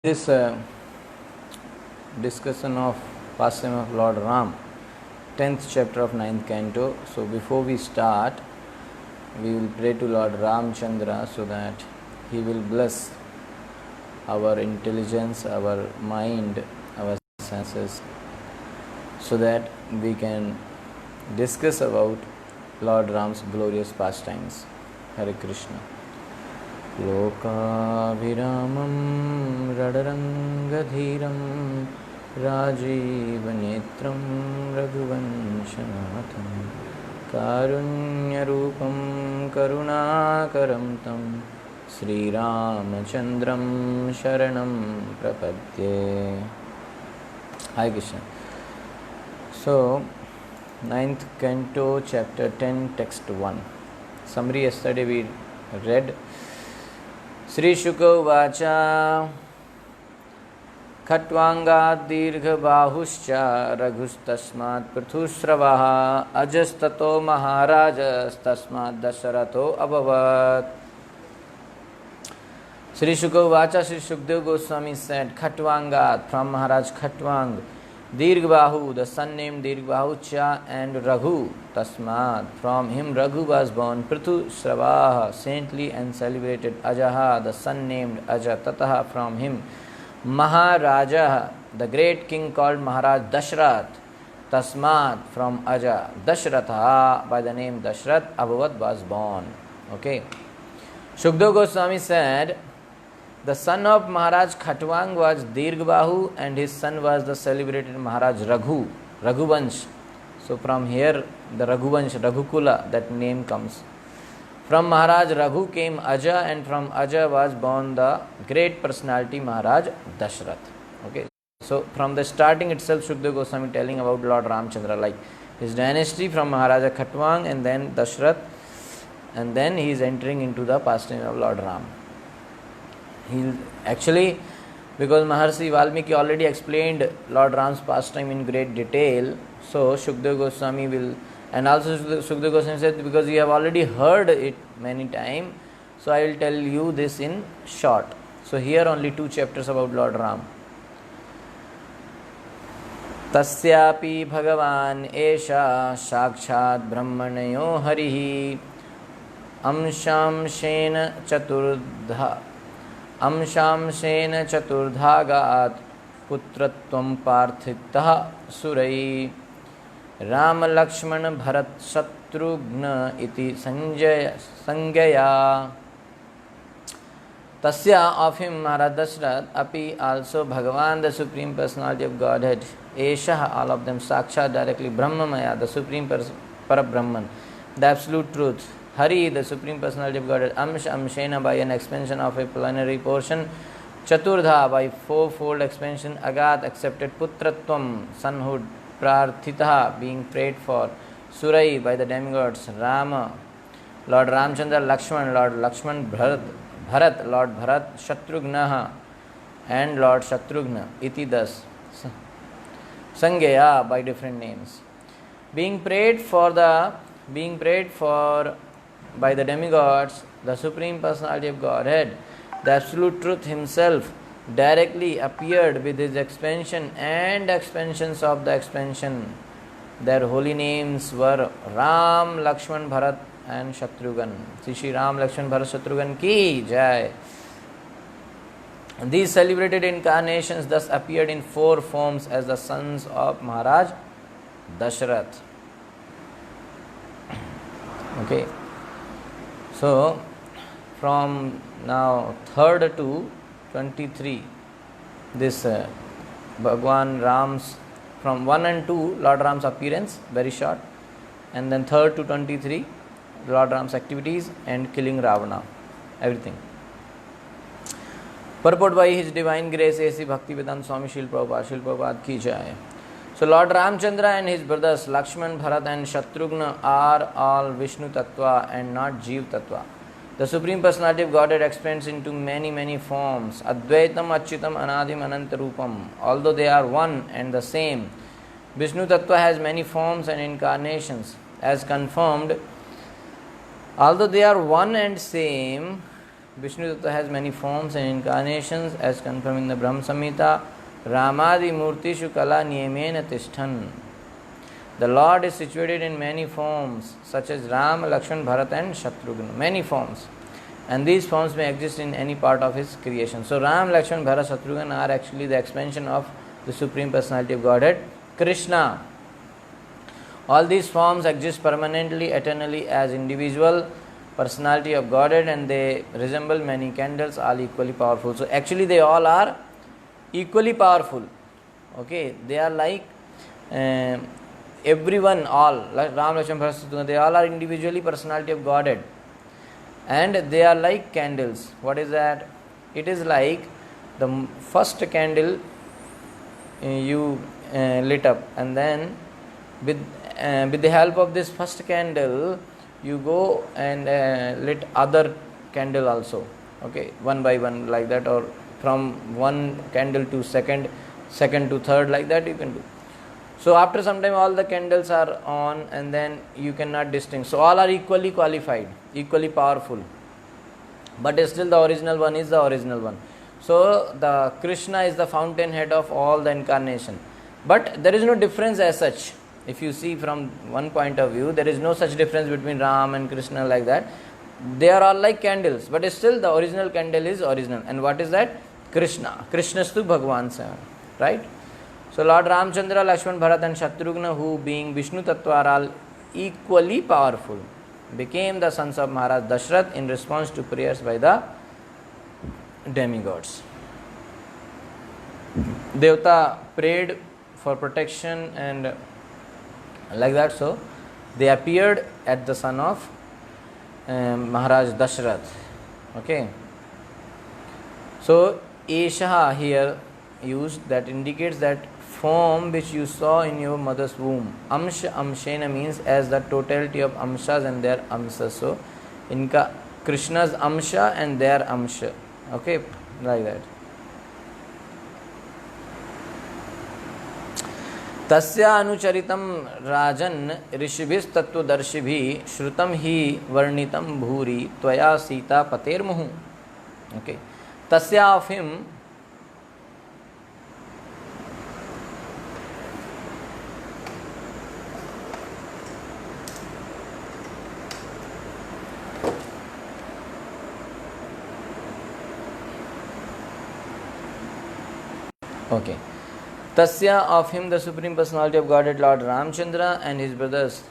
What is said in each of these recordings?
This discussion of pastime of Lord Ram, 10th chapter of 9th canto. So before we start, we will pray to Lord Ramchandra so that he will bless our intelligence, our mind, our senses, so that we can discuss about Lord Ram's glorious pastimes. Hare Krishna. लोकाभिरामं रणरङ्गधीरं राजीवनेत्रं रघुवंशनाथं कारुण्यरूपं करुणाकरं तं श्रीरामचन्द्रं शरणं प्रपद्ये. Hare Krishna. So, 9th canto, chapter 10, text 1. Summary yesterday we read. Sri Shuka Uvacha Khatvangat Dirghabahuscha Raghustasmat Prithusravaha Ajastato Maharajas Tasmat Dasarato Abhavat. Sri Shuka Uvacha, Sri Shukdev Goswami said, Khatvangat, from Maharaj Khatwang, Dirghabahu, the son named Dirghabahucha, and Raghu, Tasmat, from him Raghu was born. Prithu Sravaha, saintly and celebrated. Ajaha, the son named Aja, Tataha, from him Maharaja, the great king called Maharaj Dashrath. Tasmat, from Aja, Dashratha, by the name Dashrath, Abhavat was born. Okay. Shukdev Goswami said, the son of Maharaj Khatwang was Dirghabahu and his son was the celebrated Maharaj Raghu, Raghuvansh. So from here the Raghuvansh, Raghukula, that name comes. From Maharaj Raghu came Aja, and from Aja was born the great personality Maharaj Dashrath. Okay. So from the starting itself Shukdev Goswami telling about Lord Ramchandra, like his dynasty from Maharaja Khatwang and then Dashrath, and then he is entering into the pastime of Lord Ram. He actually, because Maharshi Valmiki already explained Lord Ram's pastime in great detail, so Shukdev Goswami will, and also Shukdev Goswami said, because you have already heard it many times, so I will tell you this in short. So here only 2 chapters about Lord Ram. Tasyapi Bhagavan Esha Sakshat Brahmanayo Harihi Amshamshena Chaturdhagat Putratvam Parthitah Surai Ram Lakshman Bharat Shatrugna iti Sanjaya. Tasya, of him Maharaj Dashrath, Api, also Bhagavan, the Supreme Personality of Godhead, Esha, all of them, Sakshat, directly, Brahmamaya, the Supreme Parabrahman, the Absolute Truth, Hari, the Supreme Personality of Godhead, Amshena, by an expansion of a plenary portion, Chaturdha, by fourfold expansion, Agat, accepted, Putratvam, sonhood, Prarthitah, being prayed for, Surai, by the demigods, Rama, Lord Ramchandra, Lakshman, Lord Lakshman, Bharat, Lord Bharat, Shatrugnaha, and Lord Shatrugna, iti thus, Sangaya, by different names. Being prayed for by the demigods, the Supreme Personality of Godhead, the Absolute Truth himself, directly appeared with his expansion and expansions of the expansion. Their holy names were Ram, Lakshman, Bharat, and Shatrughan. Shri Ram, Lakshman, Bharat, Shatrughan ki jai. These celebrated incarnations thus appeared in 4 forms as the sons of Maharaj Dashrath. Okay. So, from now 3rd to 23, this Bhagwan Ram's, from 1 and 2, Lord Ram's appearance, very short, and then 3rd to 23, Lord Ram's activities and killing Ravana, everything. Purport by His Divine Grace A.C. Bhaktivedanta Swami Srila Prabhupada ki jai. So Lord Ramchandra and his brothers Lakshman, Bharat and Shatrugna are all Vishnu Tattva and not Jeev Tattva. The Supreme Personality of Godhead expands into many forms. Advaitam, Achyutam, Anadim, Anantarupam. Although they are one and the same, Vishnu Tattva has many forms and incarnations. As confirmed, although they are one and same, Vishnu Tattva has many forms and incarnations as confirmed in the Brahma Samhita. Ramadi Murtishu Kala Niyamena Tishthan. The Lord is situated in many forms, such as Ram, Lakshman, Bharat and Shatrugna. Many forms. And these forms may exist in any part of His creation. So Ram, Lakshman, Bharat, Shatrugna are actually the expansion of the Supreme Personality of Godhead, Krishna. All these forms exist permanently, eternally as individual personality of Godhead, and they resemble many candles, all equally powerful. So actually they all are equally powerful. Okay, they are like everyone, all like Ram, Lakshman, Bharat, Shatrugna, they all are individually personality of Godhead, and they are like candles. What is that? It is like the first candle you lit up, and then with the help of this first candle you go and lit other candle also. Okay, one by one like that, or from one candle to second to third, like that you can do. So after some time all the candles are on, and then you cannot distinguish. So all are equally qualified, equally powerful, but still the original one is the original one. So the Krishna is the fountainhead of all the incarnation, but there is no difference as such. If you see from one point of view, there is no such difference between Ram and Krishna like that. They are all like candles, but still the original candle is original. And what is that? Krishna. Krishnastu Bhagavan Sa. Right? So Lord Ramchandra, Lakshman, Bharat and Shatrugna, who being Vishnu Tattva are all equally powerful, became the sons of Maharaj Dashrath in response to prayers by the demigods. Devta prayed for protection and like that, so they appeared at the son of Maharaj Dashrath. Okay. So Esha here used, that indicates that form which you saw in your mother's womb. Amsha Amshena means as the totality of Amshas and their Amsas. So inka Krishna's Amsha and their Amsha. Okay, like that. तस्या अनुचरितं राजन् ऋषिभिस्तत्त्वदर्शिभिः श्रुतं हि वर्णितं भूरि त्वया Sita पतेर्मुहुः. Okay, tasya of him, okay, tasya of him, the Supreme Personality of Godhead Lord Ramchandra and his brothers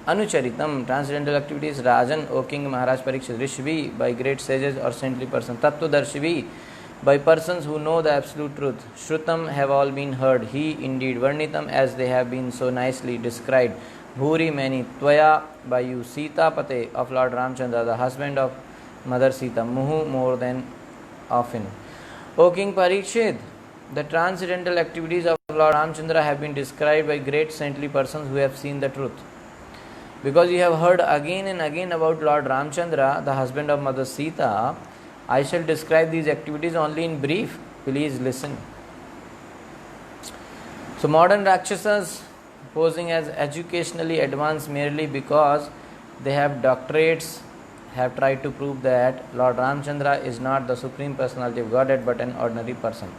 Anucharitam, transcendental activities, Rajan, O King Maharaj Parikshit, Rishvi, by great sages or saintly persons, Tattvadarshvi, by persons who know the absolute truth, Shrutam, have all been heard, he indeed, Varnitam, as they have been so nicely described, Bhuri, many, Tvaya, by you, Sita Pate, of Lord Ramchandra, the husband of Mother Sita, Muhu, more than often. O King Parikshit, the transcendental activities of Lord Ramchandra have been described by great saintly persons who have seen the truth. Because you have heard again and again about Lord Ramchandra, the husband of Mother Sita, I shall describe these activities only in brief. Please listen. So modern Rakshasas, posing as educationally advanced merely because they have doctorates, have tried to prove that Lord Ramchandra is not the Supreme Personality of Godhead but an ordinary person.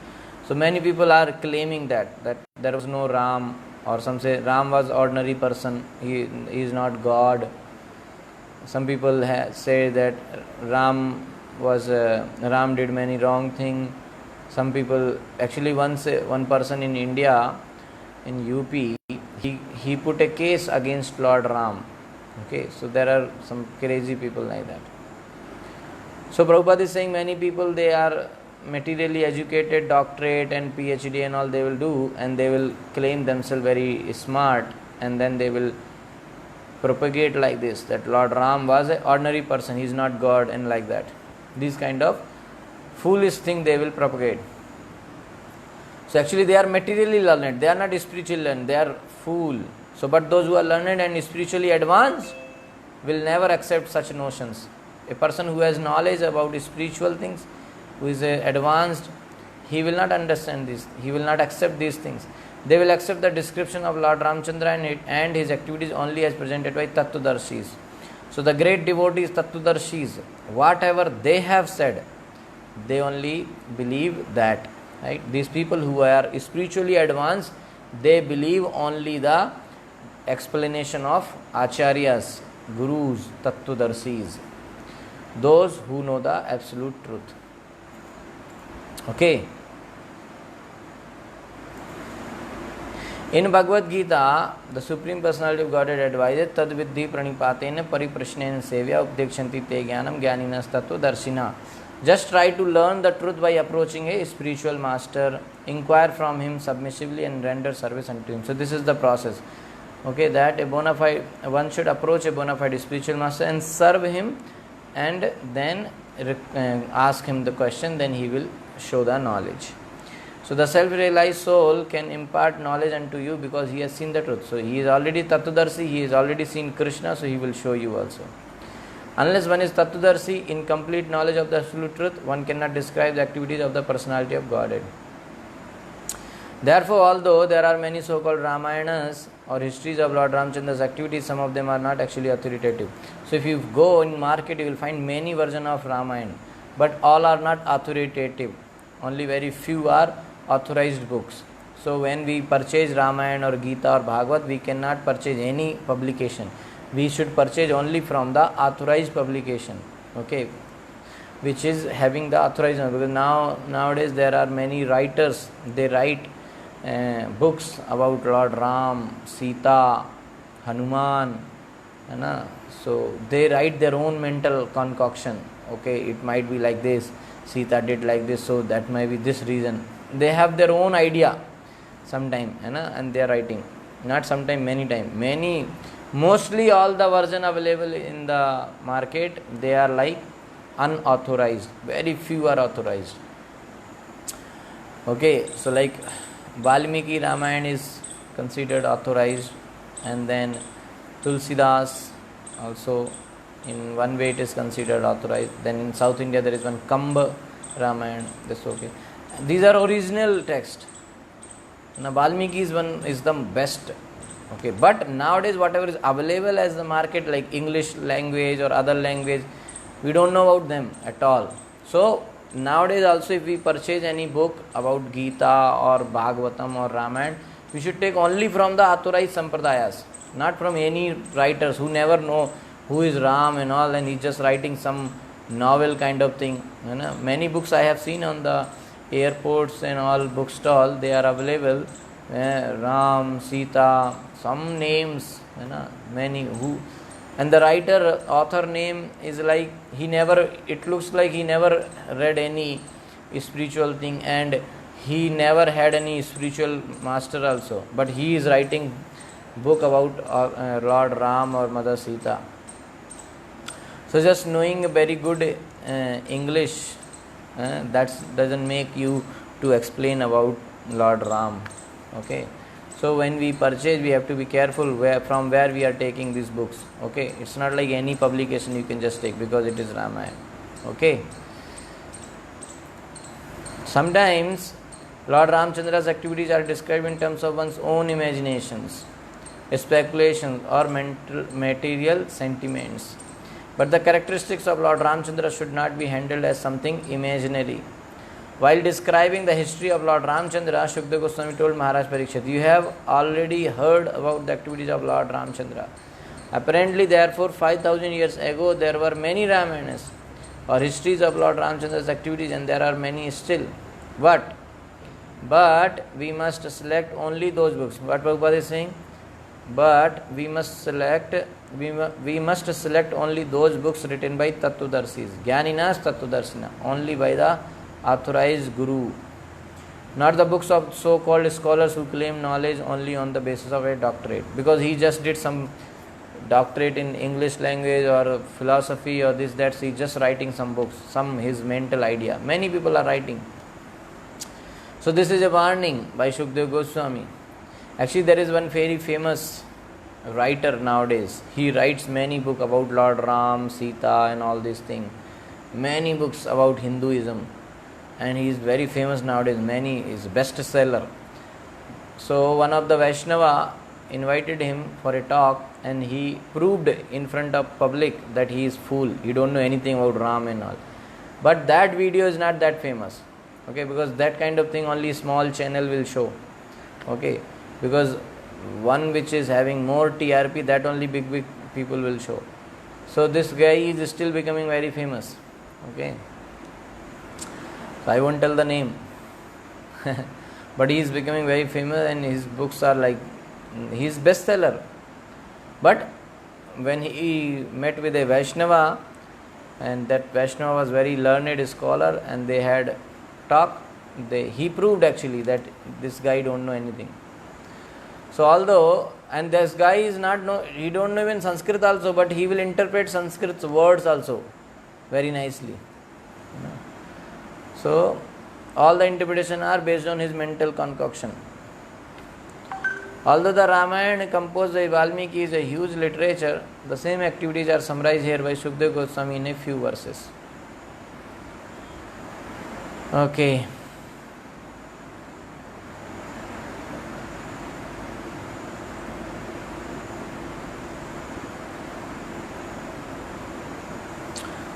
So many people are claiming that there was no Ram, or some say Ram was ordinary person, he is not God. Some people say that Ram did many wrong things. Some people, actually one person in India, in UP, he put a case against Lord Ram. Okay, so there are some crazy people like that. So Prabhupada is saying many people, they are materially educated, doctorate and PhD and all they will do, and they will claim themselves very smart, and then they will propagate like this, that Lord Ram was an ordinary person, he is not God, and like that. These kind of foolish thing they will propagate. So actually they are materially learned, they are not spiritually learned, they are fool. So but those who are learned and spiritually advanced will never accept such notions. A person who has knowledge about spiritual things, who is advanced, he will not understand this, he will not accept these things. They will accept the description of Lord Ramchandra and his activities only as presented by Tattvadarshis. So the great devotees, Tattvadarshis, whatever they have said, they only believe that. Right? These people who are spiritually advanced, they believe only the explanation of acharyas, gurus, Tattvadarshis, those who know the absolute truth. Okay. In Bhagavad Gita, the Supreme Personality of Godhead advises tad viddhi pranipatena pariprashnena sevya updekshanti te jnanam jnaninas tattvadarshina. Just try to learn the truth by approaching a spiritual master, inquire from him submissively and render service unto him. So this is the process. Okay, that a bona fide, one should approach a bona fide spiritual master and serve him, and then ask him the question, then he will show the knowledge. So the self-realized soul can impart knowledge unto you because he has seen the truth. So he is already Tattvadarshi, he has already seen Krishna, so he will show you also. Unless one is Tattvadarshi in complete knowledge of the absolute truth, one cannot describe the activities of the personality of Godhead. Therefore, although there are many so-called Ramayanas or histories of Lord Ramchandra's activities, some of them are not actually authoritative. So if you go in market, you will find many versions of Ramayana, but all are not authoritative. Only very few are authorized books. So when we purchase Ramayana or Gita or Bhagavad, we cannot purchase any publication. We should purchase only from the authorized publication, okay, which is having the authorized one. Because nowadays there are many writers, they write books about Lord Ram, Sita, Hanuman, so they write their own mental concoction. Okay, it might be like this, Sita did like this, so that might be this reason. They have their own idea sometime, and they are writing. Not sometime, many time. Mostly all the version available in the market, they are like unauthorized. Very few are authorized. Okay, so like Valmiki Ramayana is considered authorized, and then Tulsidas also in one way it is considered authorized. Then in South India there is one Kamba Ramayana. That's okay. These are original text. Now Valmiki's one is the best. Okay, but nowadays whatever is available as the market, like English language or other language, we don't know about them at all. So nowadays also if we purchase any book about Gita or Bhagavatam or Ramayana, we should take only from the authorized sampradayas, not from any writers who never know who is Ram and all, and he's just writing some novel kind of thing. Many books I have seen on the airports and all bookstall, they are available. Ram, Sita, some names, many who, and the author name is like it looks like he never read any spiritual thing, and he never had any spiritual master also, but he is writing book about Lord Ram or Mother Sita. So just knowing very good English, that doesn't make you to explain about Lord Ram. Okay, so when we purchase, we have to be careful from where we are taking these books. Okay, it's not like any publication you can just take because it is Ramayana. Okay, sometimes Lord Ramchandra's activities are described in terms of one's own imaginations, speculations or material sentiments. But the characteristics of Lord Ramchandra should not be handled as something imaginary. While describing the history of Lord Ramchandra, Shukdev Goswami told Maharaj Parikshit, you have already heard about the activities of Lord Ramchandra. Apparently, therefore, 5,000 years ago, there were many Ramayanas or histories of Lord Ramchandra's activities, and there are many still. But we must select only those books. What Prabhupada is saying? But we must select only those books written by Tattvadarshis, Jnaninas Tattvadarshina, only by the authorized guru, not the books of so-called scholars who claim knowledge only on the basis of a doctorate, because he just did some doctorate in English language or philosophy or this, that, he's just writing some books, his mental idea. Many people are writing. So this is a warning by Shukdev Goswami. Actually, there is one very famous writer nowadays. He writes many books about Lord Ram, Sita and all these things. Many books about Hinduism. And he is very famous nowadays. Is bestseller. So one of the Vaishnava invited him for a talk and he proved in front of public that he is fool, he don't know anything about Ram and all. But that video is not that famous, okay, because that kind of thing only small channel will show, okay, because one which is having more TRP, that only big people will show. So this guy is still becoming very famous, okay. So I won't tell the name. But he is becoming very famous and his books are like, he is bestseller. But when he met with a Vaishnava, and that Vaishnava was very learned scholar, and they had talk, he proved actually that this guy don't know anything. So although, and this guy is not know, he don't know even Sanskrit also, but he will interpret Sanskrit words also very nicely. So all the interpretation are based on his mental concoction. Although the Ramayana composed by Valmiki is a huge literature, the same activities are summarized here by Shukdev Goswami in a few verses. Okay.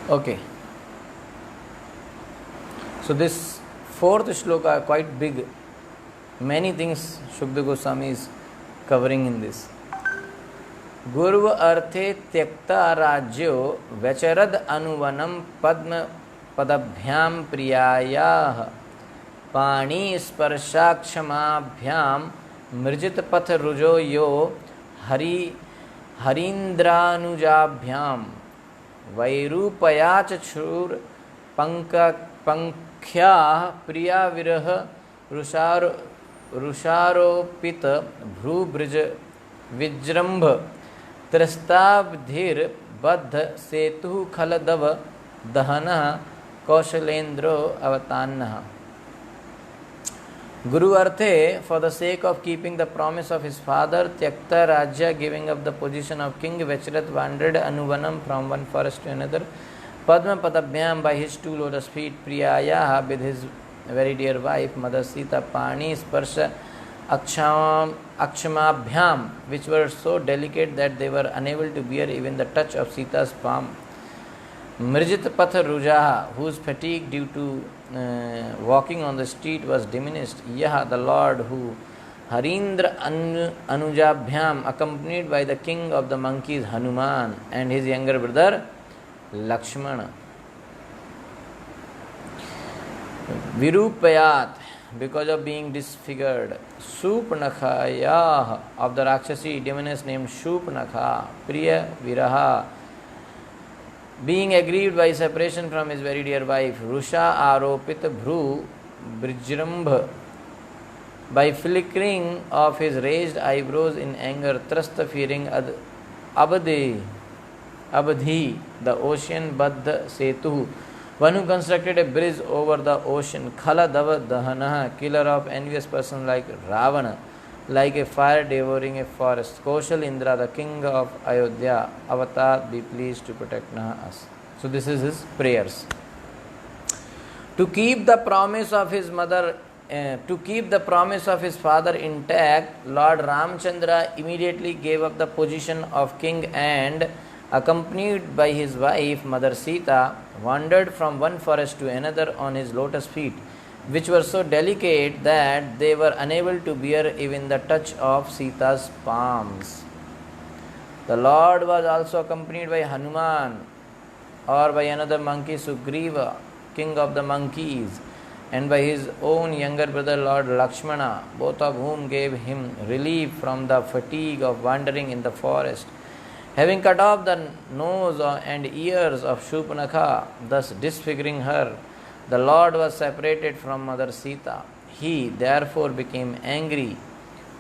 Okay. So this fourth shloka quite big. Many things Shukdev Goswami is covering in this. Gurva arthe tyakta rajyo vacharad anuvanam padma padabhyam priyayah pani sparshakshamabhyam mrijit path rujo yo harindranujabhyam vairupayach chur pankhya priya virah रुषारोपित भ्रूब्रज विजृंभ त्रस्ताब्धिर बद्ध सेतु खलदव दहन कौशलेन्द्रो अवतान्नः. Guru Arthe, for the sake of keeping the promise of his father, Tyakta Rajya, giving up the position of king, Vacharat wandered Anuvanam from one forest to another, Padma Padabhyam by his two lotus feet, Priyaya with his very dear wife, Mother Sita, Pani Sparsha Akshamabhyam, which were so delicate that they were unable to bear even the touch of Sita's palm. Mrijit Patha Rujaha, whose fatigue due to walking on the street was diminished. Yaha, the Lord, who Harindra Anujabhyam, accompanied by the king of the monkeys Hanuman and his younger brother Lakshmana. Virupayat, because of being disfigured. Supnakha of the Rakshasi demoness named Shupnakha. Priya Viraha, being aggrieved by separation from his very dear wife. Rusha Aropit Bhru Brijrambha, by flickering of his raised eyebrows in anger. Trasta fearing Abadhi, the ocean. Baddha Setu, one who constructed a bridge over the ocean. Khala Dava Dahana, killer of envious person like Ravana, like a fire devouring a forest. Kaushal Indra, the king of Ayodhya. Avatar, be pleased to protect us. So this is his prayers. To keep the promise of his mother, to keep the promise of his father intact, Lord Ramchandra immediately gave up the position of king and, accompanied by his wife Mother Sita, wandered from one forest to another on his lotus feet, which were so delicate that they were unable to bear even the touch of Sita's palms. The Lord was also accompanied by Hanuman, or by another monkey Sugriva, king of the monkeys, and by his own younger brother Lord Lakshmana, both of whom gave him relief from the fatigue of wandering in the forest. Having cut off the nose and ears of Shupnakha, thus disfiguring her, the Lord was separated from Mother Sita. He therefore became angry,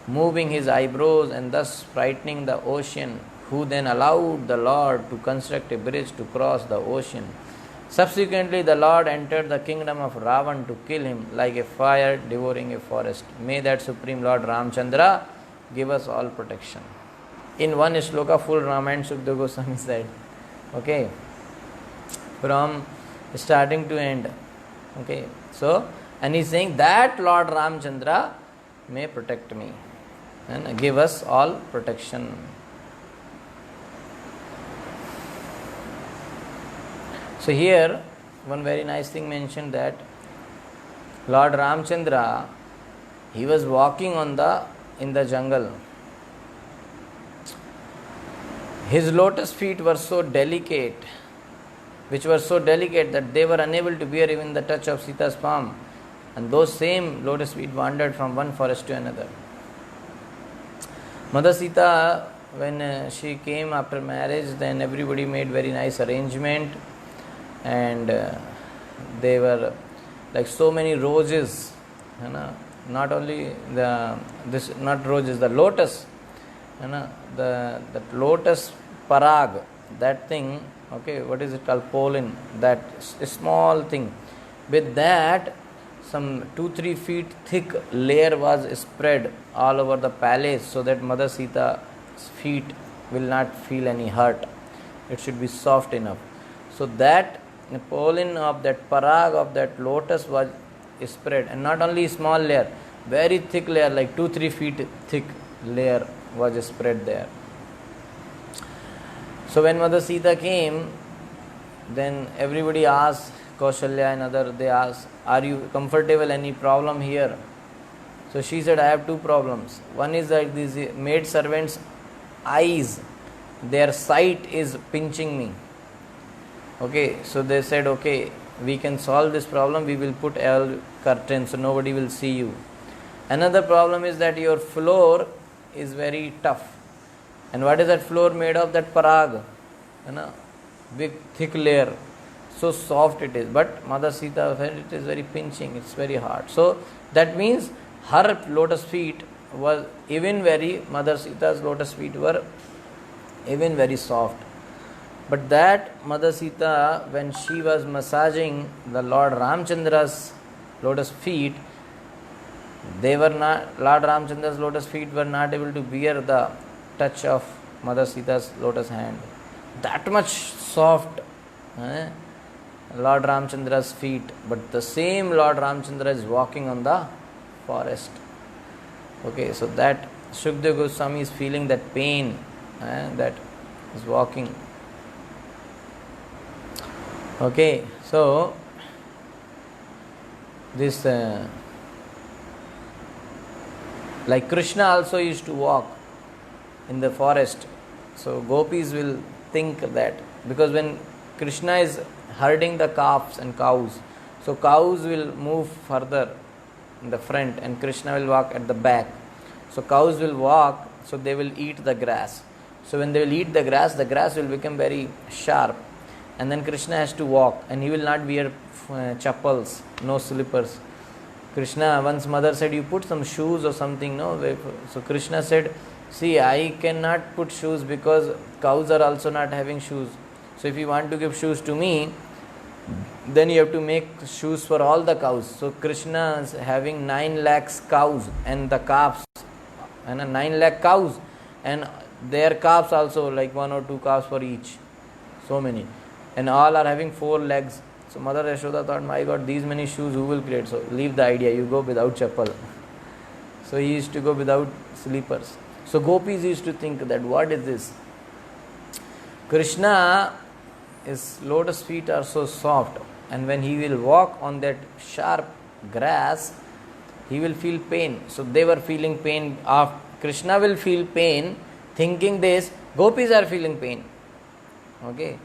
moving his eyebrows and thus frightening the ocean, who then allowed the Lord to construct a bridge to cross the ocean. Subsequently, the Lord entered the kingdom of Ravan to kill him like a fire devouring a forest. May that Supreme Lord Ramchandra give us all protection. In one shloka, full Ramayana Shukdev Goswami said, okay, from starting to end. Okay, so, and he is saying that Lord Ramchandra may protect me and give us all protection. So here, one very nice thing mentioned that Lord Ramchandra, he was walking in the jungle. His lotus feet were so delicate, that they were unable to bear even the touch of Sita's palm. And those same lotus feet wandered from one forest to another. Mother Sita, when she came after marriage, then everybody made very nice arrangement, and they were like so many roses, not only the lotus, the lotus parag, that thing, okay, what is it called, pollen, that small thing, with that some 2-3 feet thick layer was spread all over the palace, so that Mother Sita's feet will not feel any hurt. It should be soft enough. So that the pollen of that parag of that lotus was spread, and not only small layer, very thick layer, like 2-3 feet thick layer was spread there. So when Mother Sita came, then everybody asked, Kaushalya and other, they asked, are you comfortable, any problem here? So she said, I have 2 problems. One is that these maid servants' eyes, their sight is pinching me. Okay, so they said, okay, we can solve this problem, we will put all curtains so nobody will see you. Another problem is that your floor is very tough. And what is that floor made of? That parag, big thick layer, so soft it is. But Mother Sita said it is very pinching, it's very hard. So that means her lotus feet was even Mother Sita's lotus feet were even very soft. But that Mother Sita, when she was massaging the Lord Ramchandra's lotus feet, Lord Ramchandra's lotus feet were not able to bear the touch of Mother Sita's lotus hand. That much soft, Lord Ramchandra's feet. But the same Lord Ramchandra is walking on the forest. Okay, so that Shukdev Goswami is feeling that pain, that is walking. Okay, so this like Krishna also used to walk in the forest. So gopis will think that, because when Krishna is herding the calves and cows, so cows will move further in the front and Krishna will walk at the back. So cows will walk, so they will eat the grass. So when they will eat the grass will become very sharp. And then Krishna has to walk, and he will not wear chappals, no slippers. Krishna, once mother said, you put some shoes or something, no? So Krishna said, see, I cannot put shoes because cows are also not having shoes. So if you want to give shoes to me, then you have to make shoes for all the cows. So Krishna is having 9 lakhs cows and the calves, and 9 lakh cows, and their calves also, like 1 or 2 calves for each. So many. And all are having 4 legs. So Mother Yashoda thought, my God, these many shoes who will create? So leave the idea, you go without chappal. So he used to go without slippers. So gopis used to think that, what is this? Krishna, his lotus feet are so soft, and when he will walk on that sharp grass, he will feel pain. So they were feeling pain. Krishna will feel pain, thinking this, gopis are feeling pain. Okay.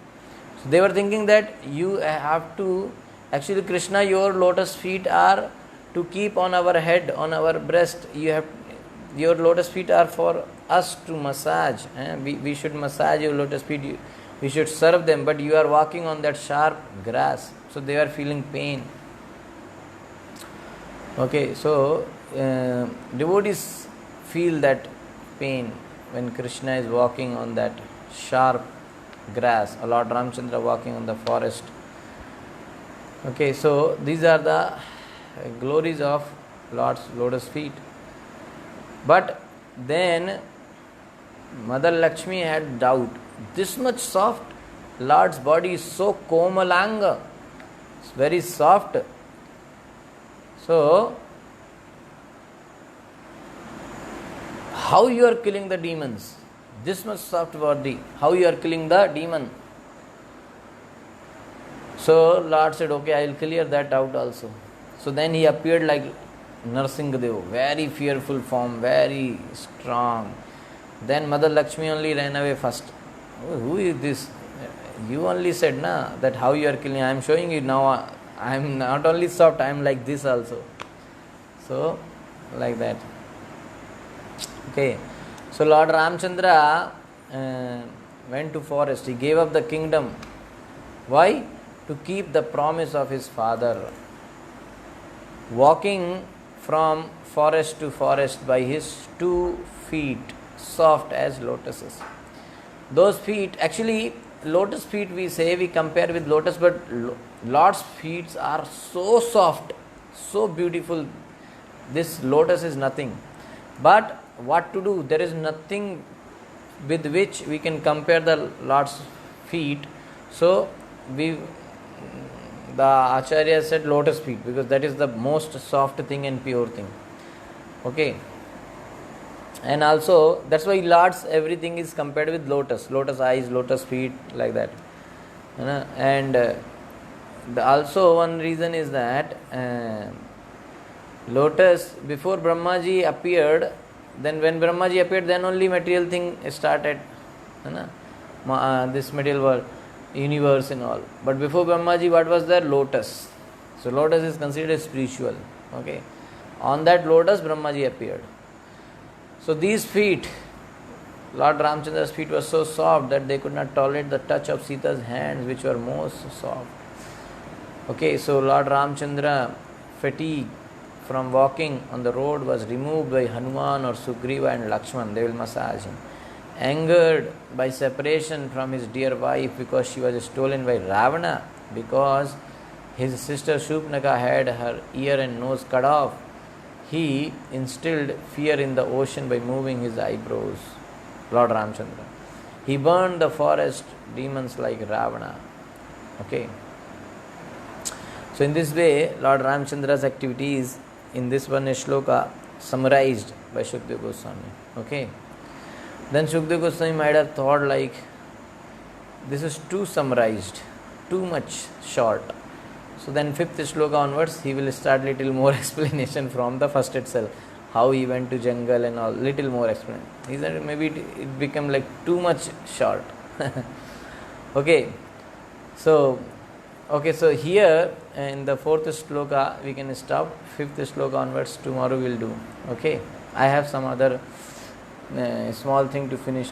So they were thinking that you have to, actually Krishna, your lotus feet are to keep on our head, on our breast. Your lotus feet are for us to massage. We should massage your lotus feet. We should serve them, but you are walking on that sharp grass. So they are feeling pain. Okay, so devotees feel that pain when Krishna is walking on that sharp grass, or Lord Ramchandra walking on the forest. Okay, so these are the glories of Lord's lotus feet. But then Mother Lakshmi had doubt. This much soft, Lord's body is so komalanga, it's very soft. So how you are killing the demons? This much soft body, how you are killing the demon? So Lord said, okay, I will clear that out also. So then he appeared like Narsingadev, very fearful form, very strong. Then Mother Lakshmi only ran away first. Oh, who is this? You only said na that how you are killing. I am showing you now. I am not only soft, I am like this also. So like that. Okay. So Lord Ramchandra went to forest. He gave up the kingdom. Why? To keep the promise of his father. Walking from forest to forest by his 2 feet, soft as lotuses. Those feet, actually, lotus feet we say, we compare with lotus, but Lord's feet are so soft, so beautiful. This lotus is nothing. But what to do? There is nothing with which we can compare the Lord's feet. So the Acharya said lotus feet, because that is the most soft thing and pure thing. Okay. And also that's why Lord's everything is compared with lotus. Lotus eyes, lotus feet, like that. And also one reason is that lotus, before Brahmaji appeared, then when Brahmaji appeared, then only material thing started. This material world, universe and all. But before Brahmaji, what was there? Lotus. So lotus is considered spiritual. Okay. On that lotus, Brahmaji appeared. So these feet, Lord Ramchandra's feet were so soft that they could not tolerate the touch of Sita's hands, which were most soft. Okay, so Lord Ramchandra, fatigue from walking on the road was removed by Hanuman or Sugriva and Lakshman. They will massage him. Angered by separation from his dear wife because she was stolen by Ravana, because his sister Shupnaka had her ear and nose cut off, he instilled fear in the ocean by moving his eyebrows. Lord Ramchandra. He burned the forest demons like Ravana. Okay. So in this way, Lord Ramchandra's activities in this one shloka summarized by Shukdev Goswami. Okay. Then Shukdev Goswami might have thought like, this is too summarized, too much short. So then 5th shloka onwards, he will start little more explanation from the first itself. How he went to jungle and all, little more explanation. He said maybe it became like too much short. Okay. So here in the 4th shloka we can stop. 5th shloka onwards tomorrow we'll do. Okay. I have some other small thing to finish.